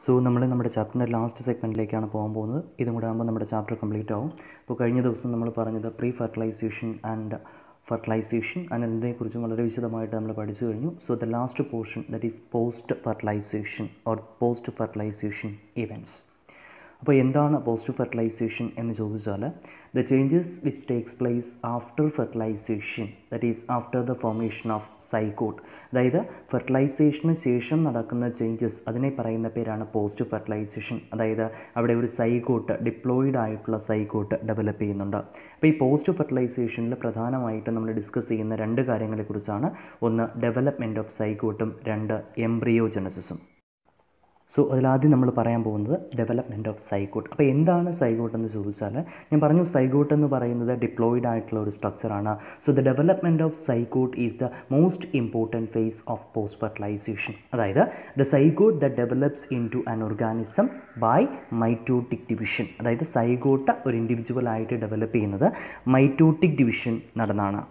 So നമ്മൾ നമ്മുടെ ചാപ്റ്ററിൻ്റെ ലാസ്റ്റ് സെഗ്മെൻറ്റിലേക്കാണ് പോകാൻ പോകുന്നത്. ഇതും കൂടെ ആകുമ്പോൾ നമ്മുടെ ചാപ്റ്റർ കംപ്ലീറ്റ് ആവും. അപ്പോൾ കഴിഞ്ഞ ദിവസം നമ്മൾ പറഞ്ഞത് പ്രീ ഫെർട്ടിലൈസേഷൻ ആൻഡ് ഫെർട്ടിലൈസേഷൻ അതിനെക്കുറിച്ചും വളരെ വിശദമായിട്ട് നമ്മൾ പഠിച്ചു കഴിഞ്ഞു. So the last portion that is post fertilization or post fertilization events. അപ്പോൾ എന്താണ് പോസ്റ്റ് ഫെർട്ടിലൈസേഷൻ എന്ന് ചോദിച്ചാൽ the changes which takes place after fertilization that is after the formation of zygote. അതായത് ഫെർട്ടിലൈസേഷന് ശേഷം നടക്കുന്ന ചേഞ്ചസ് അതിനെ പറയുന്ന പേരാണ് പോസ്റ്റ് ഫെർട്ടിലൈസേഷൻ. അതായത് അവിടെ ഒരു സൈഗോട്ട് ഡിപ്ലോയിഡ് ആയിട്ടുള്ള സൈഗോട്ട് ഡെവലപ്പ് ചെയ്യുന്നുണ്ട്. അപ്പോൾ ഈ പോസ്റ്റ് ഫെർട്ടിലൈസേഷനിൽ പ്രധാനമായിട്ടും നമ്മൾ ഡിസ്കസ് ചെയ്യുന്ന രണ്ട് കാര്യങ്ങളെക്കുറിച്ചാണ്. ഒന്ന് ഡെവലപ്മെൻറ്റ് ഓഫ് സൈഗോട്ടും, രണ്ട് എംബ്രിയോജനസിസും. സോ അതിലാദ്യം നമ്മൾ പറയാൻ പോകുന്നത് ഡെവലപ്മെൻറ്റ് ഓഫ് സൈഗോട്ട്. അപ്പോൾ എന്താണ് സൈഗോട്ട് എന്ന് ചോദിച്ചാൽ ഞാൻ പറഞ്ഞു സൈഗോട്ട് എന്ന് പറയുന്നത് ഡിപ്ലോയിഡ് ആയിട്ടുള്ള ഒരു സ്ട്രക്ചറാണ്. So the development of zygote is the most important phase of post fertilisation. അതായത് the zygote the develops into an organism by mitotic division. അതായത് സൈഗോട്ട് ഒരു ഇൻഡിവിജ്വലായിട്ട് ഡെവലപ്പ് ചെയ്യുന്നത് മൈറ്റോട്ടിക് ഡിവിഷൻ നടന്നാണ്.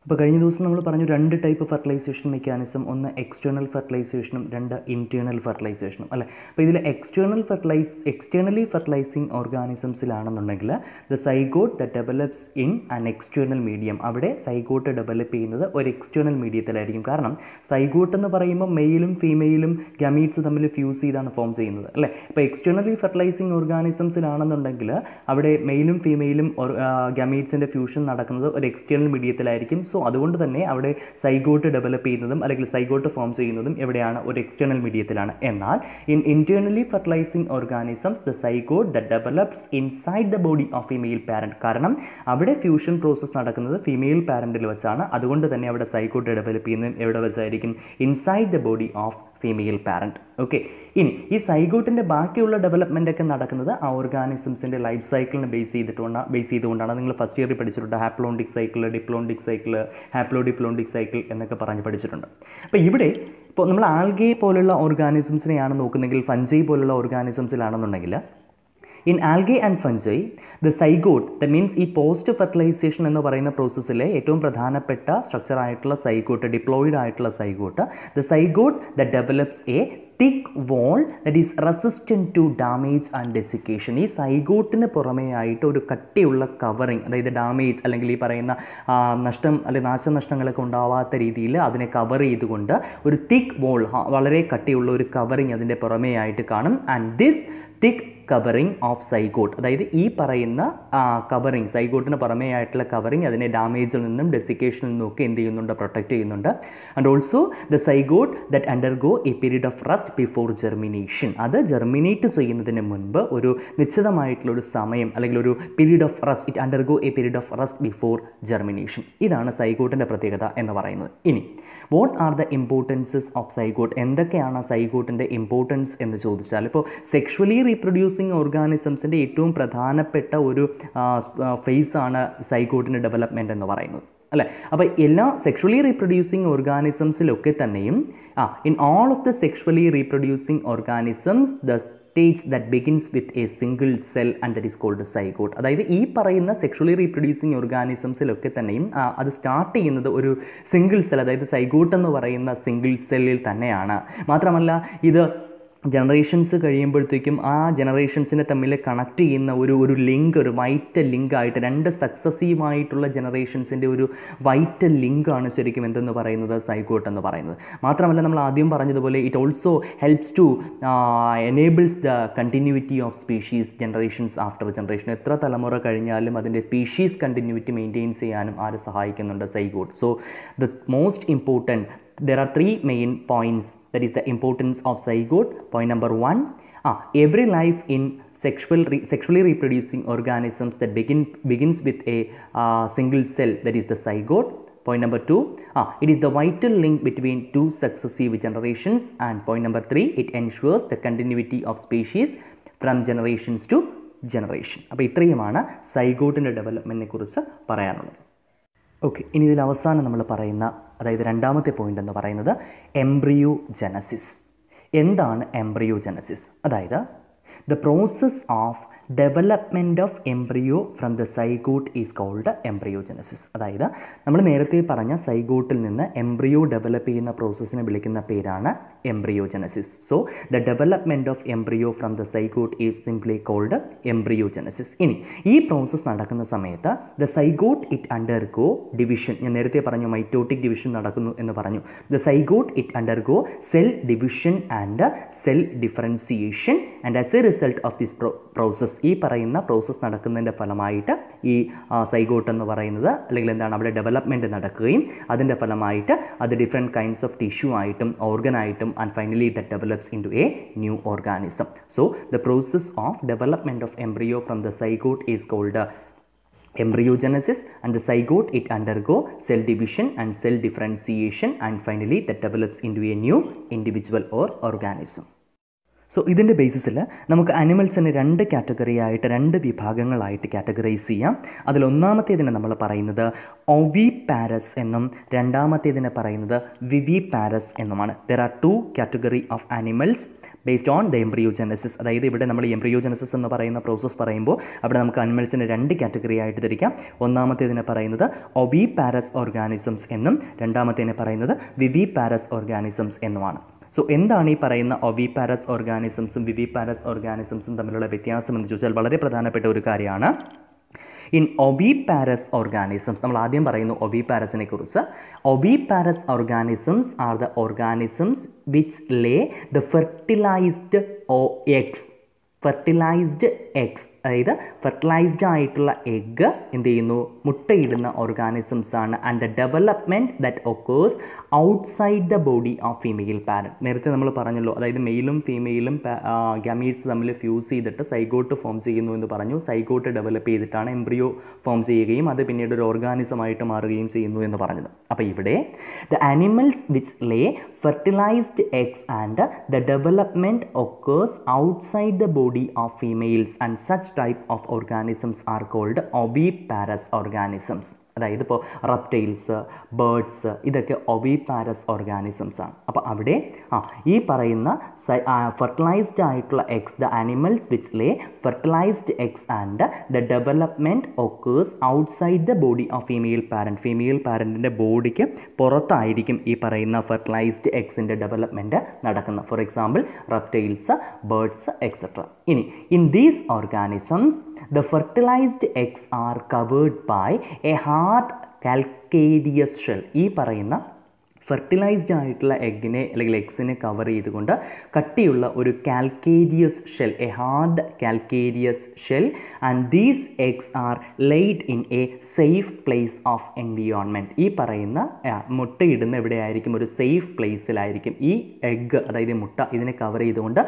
അപ്പോൾ കഴിഞ്ഞ ദിവസം നമ്മൾ പറഞ്ഞു രണ്ട് ടൈപ്പ് ഫെർട്ടിലൈസേഷൻ മെക്കാനിസം, ഒന്ന് എക്സ്റ്റേണൽ ഫെർട്ടിലൈസേഷനും രണ്ട് ഇൻറ്റേർണൽ ഫെർട്ടിലൈസേഷനും അല്ലേ. അപ്പോൾ ഇതിൽ എക്സ്റ്റേണലി ഫെർട്ടിലൈസിങ് ഓർഗാനിസംസിലാണെന്നുണ്ടെങ്കിൽ the zygote the develops in an external medium. അവിടെ സൈഗോട്ട് ഡെവലപ്പ് ചെയ്യുന്നത് ഒരു എക്സ്റ്റേണൽ മീഡിയത്തിലായിരിക്കും. കാരണം സൈഗോട്ട് എന്ന് പറയുമ്പോൾ മെയിലും ഫീമെയിലും ഗമീറ്റ്സ് തമ്മിൽ ഫ്യൂസ് ചെയ്താണ് ഫോം ചെയ്യുന്നത് അല്ലേ. ഇപ്പോൾ എക്സ്റ്റേണലി ഫെർട്ടിലൈസിങ് ഓർഗാനിസംസിലാണെന്നുണ്ടെങ്കിൽ അവിടെ മെയിലും ഫീമെയിലും ഗമീറ്റ്സിൻ്റെ ഫ്യൂഷൻ നടക്കുന്നത് ഒരു എക്സ്റ്റേണൽ മീഡിയത്തിലായിരിക്കും. സോ അതുകൊണ്ട് തന്നെ അവിടെ സൈഗോട്ട് ഡെവലപ്പ് ചെയ്യുന്നതും അല്ലെങ്കിൽ സൈഗോട്ട് ഫോം ചെയ്യുന്നതും എവിടെയാണ്, ഒരു എക്സ്റ്റേണൽ മീഡിയത്തിലാണ്. എന്നാൽ in internally fertilising organisms the zygote the develops inside the body of female parent. കാരണം അവിടെ ഫ്യൂഷൻ പ്രോസസ് നടക്കുന്നത് ഫീമെയിൽ പാരന്റിൽ വെച്ചാണ്. അതുകൊണ്ട് തന്നെ അവിടെ സൈഗോട്ട് ഡെവലപ്പ് ചെയ്യുന്നതും എവിടെ വെച്ചായിരിക്കും, inside the body of female parent. Okay, ഇനി ഈ സൈഗോട്ടിൻ്റെ ബാക്കിയുള്ള ഡെവലപ്മെൻ്റ് ഒക്കെ നടക്കുന്നത് ആ ഓർഗാനിസംസിൻ്റെ ലൈഫ് സൈക്കിളിനെ ബേസ് ചെയ്തുകൊണ്ടാണ്. നിങ്ങൾ ഫസ്റ്റ് ഇയറിൽ പഠിച്ചിട്ടുണ്ട് haplontic cycle, diplontic cycle, haplodiplontic cycle എന്നൊക്കെ പറഞ്ഞ് പഠിച്ചിട്ടുണ്ട്. അപ്പോൾ ഇവിടെ ഇപ്പോൾ നമ്മൾ ആൽഗെ പോലുള്ള ഓർഗാനിസംസിനെയാണ് നോക്കുന്നതെങ്കിൽ, ഫഞ്ചൈ പോലുള്ള ഓർഗാനിസംസിലാണെന്നുണ്ടെങ്കിൽ in algae and fungi the zygote the means ഈ പോസ്റ്റ് ഫെർട്ടിലൈസേഷൻ എന്ന് പറയുന്ന പ്രോസസ്സിലെ ഏറ്റവും പ്രധാനപ്പെട്ട സ്ട്രക്ചർ ആയിട്ടുള്ള സൈഗോട്ട്, ഡിപ്ലോയിഡ് ആയിട്ടുള്ള zygote, the zygote the develops a thick wall that is resistant to damage and desiccation. ഈ സൈഗോട്ടിന് പുറമേ ആയിട്ട് ഒരു കട്ടിയുള്ള കവറിങ്, അതായത് ഡാമേജ് അല്ലെങ്കിൽ ഈ പറയുന്ന നഷ്ടം അല്ലെങ്കിൽ നാശനഷ്ടങ്ങളൊക്കെ ഉണ്ടാവാത്ത രീതിയിൽ അതിനെ കവർ ചെയ്തുകൊണ്ട് ഒരു തിക്ക് വോൾ, വളരെ കട്ടിയുള്ള ഒരു കവറിങ് അതിൻ്റെ പുറമേ ആയിട്ട് കാണും. And this thick covering of zygote, അതായത് ഈ പറയുന്ന കവറിങ്, സൈഗോട്ടിന് പുറമേ ആയിട്ടുള്ള കവറിങ് അതിനെ ഡാമേജിൽ നിന്നും ഡെസിക്കേഷനിൽ നിന്നും ഒക്കെ എന്ത് ചെയ്യുന്നുണ്ട്, പ്രൊട്ടക്റ്റ് ചെയ്യുന്നുണ്ട്. And also the zygote that undergo a period of rest before germination. അത് ജെർമിനേറ്റ് ചെയ്യുന്നതിന് മുൻപ് ഒരു നിശ്ചിതമായിട്ടുള്ള ഒരു സമയം അല്ലെങ്കിൽ ഒരു period of rest, it undergo a period of rest before germination. ഇതാണ് സൈഗോട്ടിൻ്റെ പ്രത്യേകത എന്ന് പറയുന്നത്. ഇനി what are the importances of zygote? എന്തൊക്കെയാണ് സൈഗോട്ടിൻ്റെ ഇമ്പോർട്ടൻസ് എന്ന് ചോദിച്ചാൽ, ഇപ്പോൾ സെക്ഷുവലി റീപ്രൊഡ്യൂസിങ് ഓർഗാനിസംസിൻ്റെ ഏറ്റവും പ്രധാനപ്പെട്ട ഒരു ഫേസാണ് സൈഗോട്ടിൻ്റെ ഡെവലപ്മെൻറ്റ് എന്ന് പറയുന്നത് അല്ലേ. അപ്പോൾ എല്ലാ സെക്ഷുവലി റീപ്രൊഡ്യൂസിങ് ഓർഗാനിസംസിലൊക്കെ തന്നെയും in all of the sexually reproducing organisms the stage that begins with a single cell and that is called zygote. അതായത് ഈ പറയുന്ന സെക്ഷുവലി റീപ്രൊഡ്യൂസിങ് ഓർഗാനിസംസിലൊക്കെ തന്നെയും അത് സ്റ്റാർട്ട് ചെയ്യുന്നത് ഒരു സിംഗിൾ സെൽ, അതായത് സൈഗോട്ട് എന്ന് പറയുന്ന സിംഗിൾ സെല്ലിൽ തന്നെയാണ്. മാത്രമല്ല ഇത് ജനറേഷൻസ് കഴിയുമ്പോഴത്തേക്കും ആ ജനറേഷൻസിനെ തമ്മിൽ കണക്ട് ചെയ്യുന്ന ഒരു ലിങ്ക്, ഒരു വൈറ്റൽ ലിങ്ക് ആയിട്ട്, രണ്ട് സക്സസീവായിട്ടുള്ള ജനറേഷൻസിൻ്റെ ഒരു വൈറ്റൽ ലിങ്കാണ് ശരിക്കും എന്തെന്ന് പറയുന്നത്, സൈഗോട്ട് എന്ന് പറയുന്നത്. മാത്രമല്ല നമ്മൾ ആദ്യം പറഞ്ഞതുപോലെ it also helps to enables the continuity of species generations after generation. എത്ര തലമുറ കഴിഞ്ഞാലും അതിൻ്റെ സ്പീഷീസ് കണ്ടിന്യൂറ്റി മെയിൻറ്റെയിൻ ചെയ്യാനും ആര് സഹായിക്കുന്നുണ്ട്, zygote. So the most important, there are three main points, that is the importance of zygote. Point number one, every life in sexually reproducing organisms that begins with a single cell, that is the zygote. Point number two, it is the vital link between two successive generations. And point number three, it ensures the continuity of species from generations to generation. അപ്പോൾ ഇത്രയുമാണ് സൈഗോട്ടിൻ്റെ ഡെവലപ്മെൻറ്റിനെ കുറിച്ച് പറയാനുള്ളത്. Okay, ഇനി ഇതിൽ അവസാനം നമ്മൾ പറയുന്ന, അതായത് രണ്ടാമത്തെ പോയിന്റ് എന്ന് പറയുന്നത് എംബ്രിയോജനസിസ്. എന്താണ് എംബ്രിയോജനസിസ്? അതായത് the process of development of embryo from the zygote is called embryogenesis. അതായത് നമ്മൾ നേരത്തെ പറഞ്ഞ സൈഗോട്ടിൽ നിന്ന് എംബ്രിയോ ഡെവലപ്പ് ചെയ്യുന്ന പ്രോസസ്സിനെ വിളിക്കുന്ന പേരാണ് embryogenesis. So the development of embryo from the zygote is simply called embryogenesis. ഇനി ഈ പ്രോസസ്സ് നടക്കുന്ന സമയത്ത് the zygote it undergo division, ഞാൻ നേരത്തെ പറഞ്ഞു മൈറ്റോട്ടിക് ഡിവിഷൻ നടക്കുന്നു എന്ന് പറഞ്ഞു. The zygote it undergo cell division and cell differentiation and as a result of this process, ഈ പറയുന്ന പ്രോസസ്സ് നടക്കുന്നതിൻ്റെ ഫലമായിട്ട് ഈ സൈഗോട്ട് എന്ന് പറയുന്നത് അല്ലെങ്കിൽ എന്താണ് അവിടെ ഡെവലപ്മെൻറ്റ് നടക്കുകയും അതിൻ്റെ ഫലമായിട്ട് അത് ഡിഫറെൻറ്റ് കൈൻഡ്സ് ഓഫ് ടിഷ്യൂ ആയിട്ടും ഓർഗനായിട്ടും and finally that develops into a new organism. So the process of development of embryo from the zygote is called embryogenesis, and the zygote it undergo cell division and cell differentiation and finally that develops into a new individual or organism. So ഇതിൻ്റെ ബേസിസിൽ നമുക്ക് അനിമൽസിനെ രണ്ട് കാറ്റഗറിയായിട്ട്, രണ്ട് വിഭാഗങ്ങളായിട്ട് categorise ചെയ്യാം. അതിലൊന്നാമത്തേതിനെ നമ്മൾ പറയുന്നത് ഒവിപാരസ് എന്നും രണ്ടാമത്തേതിനെ പറയുന്നത് viviparous എന്നുമാണ്. There are two category of animals based on the embryogenesis. അതായത് ഇവിടെ നമ്മൾ എംബ്രിയോജനസിസ് എന്ന് പറയുന്ന പ്രോസസ്സ് പറയുമ്പോൾ അവിടെ നമുക്ക് അനിമൽസിനെ രണ്ട് കാറ്റഗറി ആയിട്ട് തിരിക്കാം. ഒന്നാമത്തേതിനെ പറയുന്നത് ഒവിപാരസ് ഓർഗാനിസംസ് എന്നും രണ്ടാമത്തേതിനെ പറയുന്നത് വിവിപാരസ് ഓർഗാനിസംസ് എന്നുമാണ്. സോ എന്താണ് ഈ പറയുന്ന ഒവിപാരസ് ഓർഗാനിസംസും വിവിപാരസ് ഓർഗാനിസംസും തമ്മിലുള്ള വ്യത്യാസം എന്ന് ചോദിച്ചാൽ വളരെ പ്രധാനപ്പെട്ട ഒരു കാര്യമാണ്. ഇൻ ഒവിപാരസ് ഓർഗാനിസംസ്, നമ്മൾ ആദ്യം പറയുന്നു ഒവിപാരസിനെ കുറിച്ച്. Oviparous organisms are the organisms which lay the fertilised eggs. Fertilised eggs, അതായത് ഫെർട്ടിലൈസ്ഡ് ആയിട്ടുള്ള എഗ്ഗ് എന്ത് ചെയ്യുന്നു, മുട്ടയിടുന്ന ഓർഗാനിസംസ് ആണ്. And the development that occurs outside the body of female parent. നേരത്തെ നമ്മൾ പറഞ്ഞല്ലോ, അതായത് മെയിലും ഫീമെയിലും ഗമീറ്റ്സ് തമ്മിൽ ഫ്യൂസ് ചെയ്തിട്ട് സൈഗോട്ട് ഫോം ചെയ്യുന്നു എന്ന് പറഞ്ഞു. സൈഗോട്ട് ഡെവലപ്പ് ചെയ്തിട്ടാണ് എംബ്രിയോ ഫോം ചെയ്യുകയും അത് പിന്നീട് ഒരു ഓർഗാനിസമായിട്ട് മാറുകയും ചെയ്യുന്നു എന്ന് പറഞ്ഞത്. അപ്പോൾ ഇവിടെ the animals which lay fertilised eggs and the development occurs outside the body of females and such type of organisms are called oviparous organisms. അതായത് ഇപ്പോൾ റെപ്റ്റൈൽസ്, ബേർഡ്സ്, ഇതൊക്കെ ഒവിപാരസ് ഓർഗാനിസംസ് ആണ്. അപ്പോൾ അവിടെ ഈ പറയുന്ന ഫെർട്ടിലൈസ്ഡ് ആയിട്ടുള്ള eggs, the animals which lay fertilised eggs and the development occurs outside the body of female parent. Female പാരൻറ്റിൻ്റെ ബോഡിക്ക് പുറത്തായിരിക്കും ഈ പറയുന്ന ഫെർട്ടിലൈസ്ഡ് എഗ്സിൻ്റെ ഡെവലപ്മെൻറ്റ് നടക്കുന്നത്. For example reptiles, birds etcetera. ഇനി in these organisms the fertilized eggs are covered by a hard calcareous shell. ഈ പറയുന്ന ഫെർട്ടിലൈസ്ഡ് ആയിട്ടുള്ള എഗ്ഗിനെ അല്ലെങ്കിൽ എഗ്സിനെ കവർ ചെയ്തുകൊണ്ട് കട്ടിയുള്ള ഒരു calcareous shell, A hard calcareous shell, and these eggs R laid in a safe place of environment. ഈ പറയുന്ന മുട്ടയിടുന്ന എവിടെയായിരിക്കും, ഒരു സേഫ് പ്ലേസിലായിരിക്കും ഈ എഗ്ഗ്, അതായത് മുട്ട, ഇതിനെ കവർ ചെയ്തുകൊണ്ട്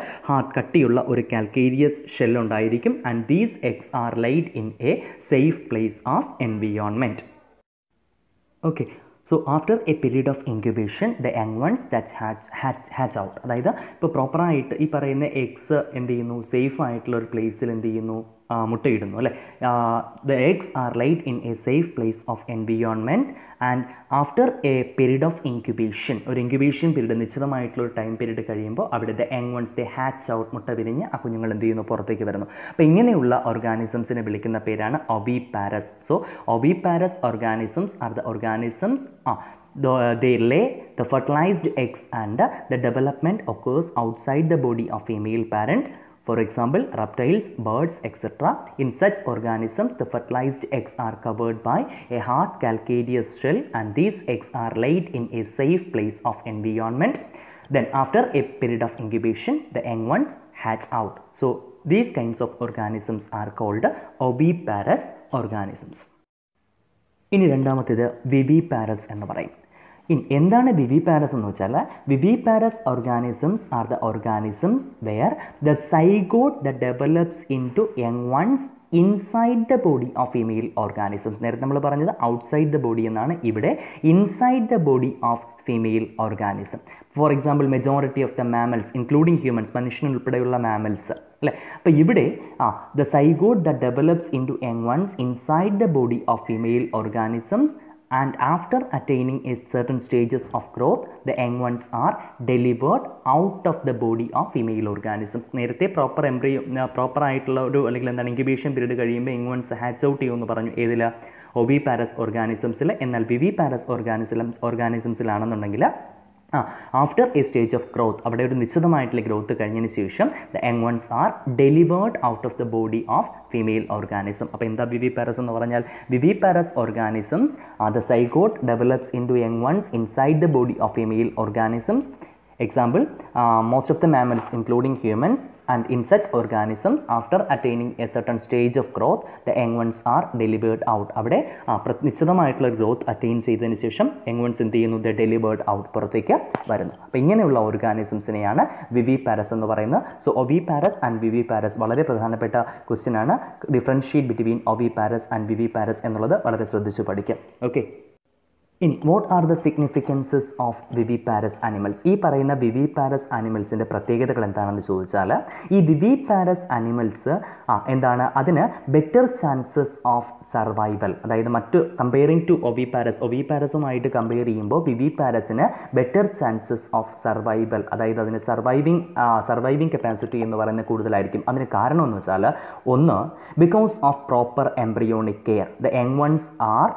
കട്ടിയുള്ള ഒരു കാൽക്കേരിയസ് ഷെൽ ഉണ്ടായിരിക്കും. And these eggs R laid in a safe place of environment. Okay. So after a period of incubation the young once that hatch out. അതായത് ഇപ്പോൾ പ്രോപ്പറായിട്ട് ഈ പറയുന്ന എഗ്സ് എന്ത് ചെയ്യുന്നു, സേഫ് ആയിട്ടുള്ള ഒരു പ്ലേസിൽ എന്ത് ചെയ്യുന്നു, മുട്ടയിടുന്നു അല്ലേ. The eggs are laid in a safe place of environment and after a period of incubation, ഒരു ഇൻക്യുബേഷൻ പീരീഡ്, നിശ്ചിതമായിട്ടുള്ള ഒരു ടൈം പീരീഡ് കഴിയുമ്പോൾ അവിടെ the young ones they hatch out, മുട്ട വിരിഞ്ഞ് ആ കുഞ്ഞുങ്ങൾ എന്ത് ചെയ്യുന്നു, പുറത്തേക്ക് വരുന്നു. അപ്പോൾ ഇങ്ങനെയുള്ള ഓർഗാനിസംസിനെ വിളിക്കുന്ന പേരാണ് oviparous. So oviparous organisms are the organisms they lay the fertilized eggs and the development occurs outside the body of female parent. For example, reptiles, birds, etc. In such organisms, the fertilized eggs are covered by a hard calcareous shell and these eggs are laid in a safe place of environment. Then after a period of incubation, the young ones hatch out. So these kinds of organisms are called oviparous organisms. ഇനി രണ്ടാമത്തേത് viviparous എന്ന് പറയും. എന്താണ് viviparous എന്ന് വെച്ചാൽ, viviparous organisms are the organisms where the zygote the develops into young ones inside the body of female organisms. നേരത്തെ നമ്മൾ പറഞ്ഞത് ഔട്ട്സൈഡ് ദ ബോഡി എന്നാണ്, ഇവിടെ inside the body of female organism. For example majority of the mammals including humans, മനുഷ്യനുൾപ്പെടെയുള്ള mammals അല്ലേ. അപ്പോൾ ഇവിടെ the zygote the develops into young ones inside the body of female organisms and after attaining a certain stages of growth, the young ones are delivered out of the body of female organisms. നേരത്തെ proper ആയിട്ടുള്ള ഒരു അല്ലെങ്കിൽ എന്താണ് incubation period കഴിയുമ്പോൾ young ones hatch out ചെയ്യുമെന്ന് പറഞ്ഞു. ഏതിൽ? Oviparous ഓർഗാനിസംസിൽ. എന്നാൽ വിവിപാരസ് ഓർഗാനിസംസിലാണെന്നുണ്ടെങ്കിൽ after a stage of growth, അവിടെ ഒരു നിശ്ചിതമായിട്ടുള്ള ഗ്രോത്ത് കഴിഞ്ഞതിന് ശേഷം the young ones are delivered out of the body of female organism. അപ്പോൾ എന്താ വിവിപാരസ് എന്ന് പറഞ്ഞാൽ? Viviparous organisms the zygote develops into young ones inside the body of female organisms. Example, most of the mammals including humans, and in such organisms after attaining a certain stage of growth the young ones are delivered out. അവിടെ നിശ്ചിതമായിട്ടുള്ള growth attain ചെയ്തതിന് ശേഷം young ones എന്ത് ചെയ്യുന്നു? The delivered out, പുറത്തേക്ക് വരുന്നു. അപ്പോൾ ഇങ്ങനെയുള്ള ഓർഗാനിസംസിനെയാണ് viviparous എന്ന് പറയുന്നത്. സോ ഒവിപാരസ് ആൻഡ് വിവിപാരസ് വളരെ പ്രധാനപ്പെട്ട ക്വസ്റ്റ്യൻ ആണ്. Differentiate between oviparous and viviparous എന്നുള്ളത് വളരെ ശ്രദ്ധിച്ചു പഠിക്കാം. ഓക്കെ, ഇനി what are the significances of viviparous animals? ഈ പറയുന്ന വിവിപാരസ് ആനിമൽസിൻ്റെ പ്രത്യേകതകൾ എന്താണെന്ന് ചോദിച്ചാൽ, ഈ വിവിപാരസ് ആനിമൽസ് എന്താണ്? അതിന് ബെറ്റർ ചാൻസസ് ഓഫ് സർവൈവൽ, അതായത് മറ്റ് കമ്പയറിംഗ് ടു ഒവിപാരസുമായിട്ട് കമ്പയർ ചെയ്യുമ്പോൾ വിവിപാരസിന് ബെറ്റർ ചാൻസസ് ഓഫ് സർവൈവൽ, അതായത് അതിന് സർവൈവിങ് കപ്പാസിറ്റി എന്ന് പറയുന്നത് കൂടുതലായിരിക്കും. അതിന് കാരണം എന്ന് വെച്ചാൽ, ഒന്ന്, because of proper embryonic care, the young ones are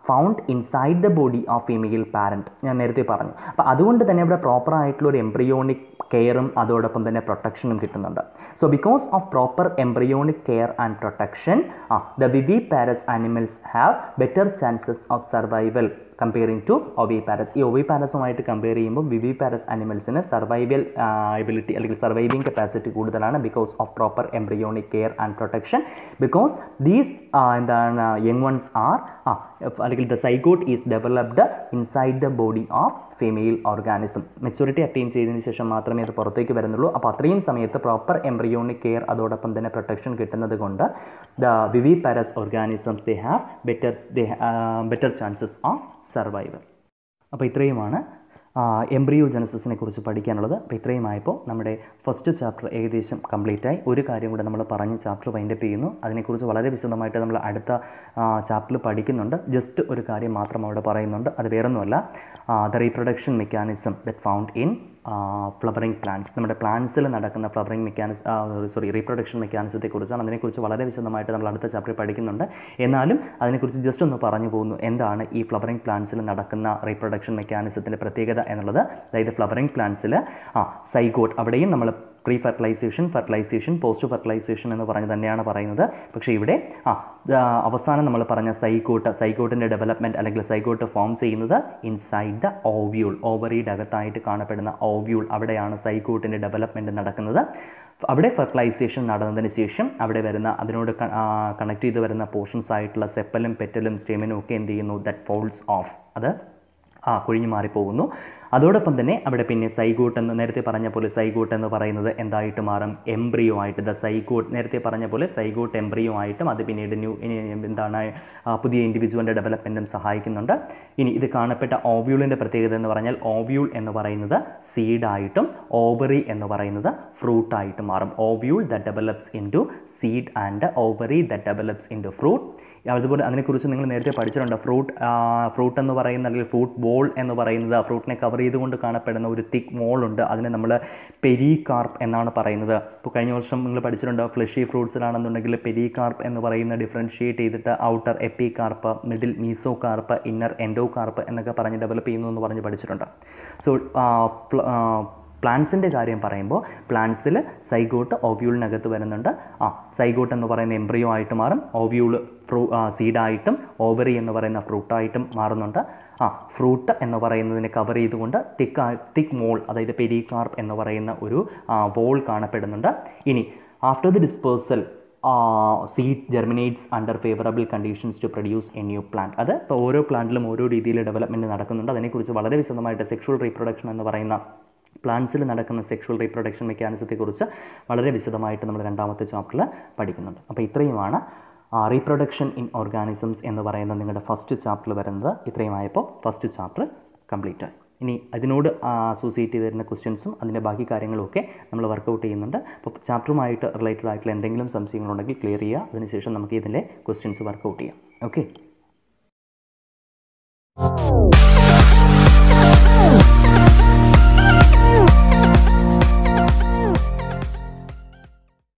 found inside the body of female parent. ഞാൻ നേരത്തെ പറഞ്ഞു. അപ്പോൾ അതുകൊണ്ട് തന്നെ ഇവിടെ പ്രോപ്പറായിട്ടുള്ള ഒരു എംബ്രിയോണിക് കെയറും അതോടൊപ്പം തന്നെ പ്രൊട്ടക്ഷനും കിട്ടുന്നുണ്ട്. So because of proper embryonic care and protection the viviparous animals have better chances of survival comparing to oviparous. ഈ ഒവിപാരസുമായിട്ട് കമ്പയർ ചെയ്യുമ്പോൾ വിവിപാരസ് ആനിമൽസിന് സർവൈവൽ എബിലിറ്റി അല്ലെങ്കിൽ സർവൈവിംഗ് കപ്പാസിറ്റി കൂടുതലാണ്. Because of proper embryonic care and protection. Because these എന്താണ് young ones are അല്ലെങ്കിൽ the zygote is developed inside the body of female organism. Maturity attain ചെയ്തതിന് ശേഷം മാത്രമേ അത് പുറത്തേക്ക് വരുന്നുള്ളൂ. അപ്പോൾ അത്രയും സമയത്ത് പ്രോപ്പർ എംബ്രിയോണിക് കെയർ അതോടൊപ്പം തന്നെ പ്രൊട്ടക്ഷൻ കിട്ടുന്നത് കൊണ്ട് the viviparous organisms they have better chances of survival. അപ്പോൾ ഇത്രയുമാണ് എംബ്രിയോജനസിസിനെ കുറിച്ച് പഠിക്കാനുള്ളത്. അപ്പോൾ ഇത്രയുമായപ്പോൾ നമ്മുടെ ഫസ്റ്റ് ചാപ്റ്റർ ഏകദേശം കംപ്ലീറ്റ് ആയി. ഒരു കാര്യം കൂടെ നമ്മൾ പറഞ്ഞ് ചാപ്റ്റർ വൈൻഡപ്പ് ചെയ്യുന്നു. അതിനെക്കുറിച്ച് വളരെ വിശദമായിട്ട് നമ്മൾ അടുത്ത ചാപ്റ്ററിൽ പഠിക്കുന്നുണ്ട്. ജസ്റ്റ് ഒരു കാര്യം മാത്രം അവിടെ പറയുന്നുണ്ട്. അത് വേറൊന്നുമല്ല, the reproduction mechanism that found in flowering plants. നമ്മുടെ പ്ലാന്റ്സിൽ നടക്കുന്ന റീപ്രൊഡക്ഷൻ മെക്കാനിസത്തെക്കുറിച്ചാണ്. അതിനെക്കുറിച്ച് വളരെ വിശദമായിട്ട് നമ്മൾ അടുത്ത ചാപ്റ്ററിൽ പഠിക്കുന്നുണ്ട്. എന്നാലും അതിനെക്കുറിച്ച് ജസ്റ്റ് ഒന്ന് പറഞ്ഞു പോകുന്നു. എന്താണ് ഈ ഫ്ലവറിംഗ് പ്ലാന്റ്സിൽ നടക്കുന്ന റീപ്രൊഡക്ഷൻ മെക്കാനിസത്തിൻ്റെ പ്രത്യേകത എന്നുള്ളത്? അതായത് ഫ്ലവറിംഗ് പ്ലാന്റ്സിൽ സൈഗോട്ട്, അവിടെയും നമ്മൾ പ്രീ ഫെർട്ടിലൈസേഷൻ, പോസ്റ്റ് ഫെർട്ടിലൈസേഷൻ എന്ന് പറഞ്ഞ് തന്നെയാണ് പറയുന്നത്. പക്ഷേ ഇവിടെ അവസാനം നമ്മൾ പറഞ്ഞ സൈഗോട്ടിൻ്റെ ഡെവലപ്മെൻറ്റ് അല്ലെങ്കിൽ സൈഗോട്ട് ഫോം ചെയ്യുന്നത് ഇൻസൈഡ് ദ ഓവ്യൂൾ, ഓവറിയുടെ അകത്തായിട്ട് കാണപ്പെടുന്ന ഓവ്യൂൾ, അവിടെയാണ് സൈഗോട്ടിൻ്റെ ഡെവലപ്മെൻറ്റ് നടക്കുന്നത്. അവിടെ ഫെർട്ടിലൈസേഷൻ നടന്നതിന് ശേഷം അവിടെ വരുന്ന അതിനോട് കണക്ട് ചെയ്ത് വരുന്ന പോർഷൻസ് ആയിട്ടുള്ള സെപ്പലും പെറ്റലും സ്റ്റെമിനും ഒക്കെ എന്ത് ചെയ്യുന്നു? ദറ്റ് ഫോൾസ് ഓഫ്, അത് കൊഴിഞ്ഞു മാറിപ്പോകുന്നു. അതോടൊപ്പം തന്നെ അവിടെ പിന്നെ സൈഗോട്ട് എന്ന് നേരത്തെ പറഞ്ഞ പോലെ സൈഗോട്ട് എന്ന് പറയുന്നത് എന്തായിട്ട് മാറും? എംബ്രിയോ ആയിട്ട്. ദ സൈഗോട്ട് നേരത്തെ പറഞ്ഞ പോലെ സൈഗോട്ട് എംബ്രിയോ ആയിട്ടും അത് പിന്നീട് പുതിയ ഇൻഡിവിജ്വലിൻ്റെ ഡെവലപ്മെൻറ്റും സഹായിക്കുന്നുണ്ട്. ഇനി ഇത് കാണപ്പെട്ട ഓവ്യൂളിൻ്റെ പ്രത്യേകത എന്ന് പറഞ്ഞാൽ, ഓവ്യൂൾ എന്ന് പറയുന്നത് സീഡായിട്ടും ഓവറി എന്ന് പറയുന്നത് ഫ്രൂട്ടായിട്ടും മാറും. Ovule that develops into seed and ovary that develops into fruit. അതുപോലെ അതിനെക്കുറിച്ച് നിങ്ങൾ നേരത്തെ പഠിച്ചിട്ടുണ്ട്. ഫ്രൂട്ട് എന്ന് പറയുന്ന അല്ലെങ്കിൽ ഫ്രൂട്ട് ബോൾ എന്ന് പറയുന്നത് ഫ്രൂട്ടിനെ കവർ ചെയ്തുകൊണ്ട് കാണപ്പെടുന്ന ഒരു തിക്ക് മോളുണ്ട്. അതിനെ നമ്മൾ പെരികാർപ്പ് എന്നാണ് പറയുന്നത്. ഇപ്പോൾ കഴിഞ്ഞ വർഷം നിങ്ങൾ പഠിച്ചിട്ടുണ്ട്, ഫ്ലഷി ഫ്രൂട്ട്സിലാണെന്നുണ്ടെങ്കിൽ പെരികാർപ്പ് എന്ന് പറയുന്ന ഡിഫറൻഷിയേറ്റ് ചെയ്തിട്ട് outer epicarp, middle mesocarp, inner endocarp എന്നൊക്കെ പറഞ്ഞ് ഡെവലപ്പ് ചെയ്യുന്നു എന്ന് പറഞ്ഞ് പഠിച്ചിട്ടുണ്ട്. സോ പ്ലാന്റ്സിൻ്റെ കാര്യം പറയുമ്പോൾ പ്ലാന്റ്സിൽ സൈഗോട്ട് ഓവ്യൂളിനകത്ത് വരുന്നുണ്ട്. സൈഗോട്ട് എന്ന് പറയുന്ന എംബ്രിയോ ആയിട്ട് മാറും. ഓവ്യൂൾ സീഡായിട്ടും ഓവറി എന്ന് പറയുന്ന ഫ്രൂട്ടായിട്ടും മാറുന്നുണ്ട്. ഫ്രൂട്ട് എന്ന് പറയുന്നതിനെ കവർ ചെയ്തുകൊണ്ട് തിക്ക് മോൾ, അതായത് പെരികാർപ്പ് എന്ന് പറയുന്ന ഒരു വോൾ കാണപ്പെടുന്നുണ്ട്. ഇനി after the dispersal seed germinates under favourable conditions to produce a new plant. അത് ഇപ്പോൾ ഓരോ പ്ലാന്റിലും ഓരോ രീതിയിൽ ഡെവലപ്മെൻറ്റ് നടക്കുന്നുണ്ട്. അതിനെക്കുറിച്ച് വളരെ വിശദമായിട്ട് സെക്ഷുവൽ റീപ്രൊഡക്ഷൻ എന്ന് പറയുന്ന പ്ലാന്റ്സിൽ നടക്കുന്ന സെക്ഷുവൽ റീപ്രൊഡക്ഷൻ മെക്കാനിസത്തെക്കുറിച്ച് വളരെ വിശദമായിട്ട് നമ്മൾ രണ്ടാമത്തെ ചാപ്റ്ററിൽ പഠിക്കുന്നുണ്ട്. അപ്പോൾ ഇത്രയുമാണ് റീപ്രൊഡക്ഷൻ ഇൻ ഓർഗാനിസംസ് എന്ന് പറയുന്ന നിങ്ങളുടെ ഫസ്റ്റ് ചാപ്റ്ററിൽ വരുന്നത്. ഇത്രയുമായപ്പോൾ ഫസ്റ്റ് ചാപ്റ്റർ കംപ്ലീറ്റ് ആയി. ഇനി അതിനോട് അസോസിയേറ്റ് ചെയ്ത് വരുന്ന ക്വസ്റ്റ്യൻസും അതിൻ്റെ ബാക്കി കാര്യങ്ങളുമൊക്കെ നമ്മൾ വർക്കൗട്ട് ചെയ്യുന്നുണ്ട്. അപ്പോൾ ചാപ്റ്ററുമായിട്ട് റിലേറ്റഡ് ആയിട്ടുള്ള എന്തെങ്കിലും സംശയങ്ങളുണ്ടെങ്കിൽ ക്ലിയർ ചെയ്യുക. അതിനുശേഷം നമുക്ക് ഇതിൻ്റെ ക്വസ്റ്റ്യൻസ് വർക്കൗട്ട് ചെയ്യാം. ഓക്കെ.